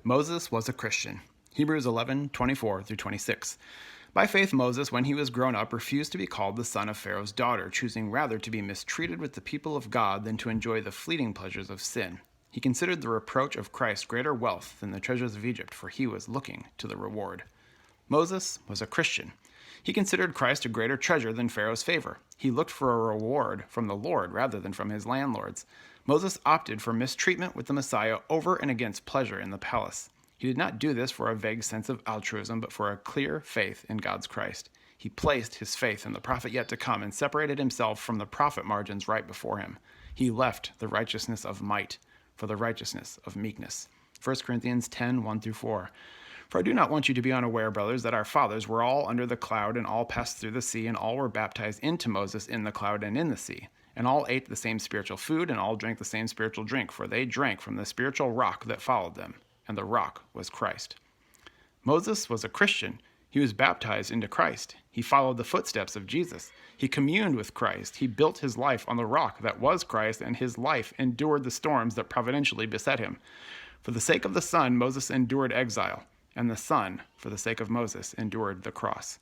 Moses was a Christian. Hebrews 11:24-26. By faith, Moses, when he was grown up, refused to be called the son of Pharaoh's daughter, choosing rather to be mistreated with the people of God than to enjoy the fleeting pleasures of sin. He considered the reproach of Christ greater wealth than the treasures of Egypt, for he was looking to the reward. Moses was a Christian. He considered Christ a greater treasure than Pharaoh's favor. He looked for a reward from the Lord rather than from his landlords. Moses opted for mistreatment with the Messiah over and against pleasure in the palace. He did not do this for a vague sense of altruism, but for a clear faith in God's Christ. He placed his faith in the prophet yet to come and separated himself from the profit margins right before him. He left the righteousness of might for the righteousness of meekness. 1 Corinthians 10:1-4. For I do not want you to be unaware, brothers, that our fathers were all under the cloud and all passed through the sea, and all were baptized into Moses in the cloud and in the sea. And all ate the same spiritual food, and all drank the same spiritual drink, for they drank from the spiritual rock that followed them, and the rock was Christ. Moses was a Christian. He was baptized into Christ. He followed the footsteps of Jesus. He communed with Christ. He built his life on the rock that was Christ, and his life endured the storms that providentially beset him. For the sake of the Son, Moses endured exile, and the Son, for the sake of Moses, endured the cross.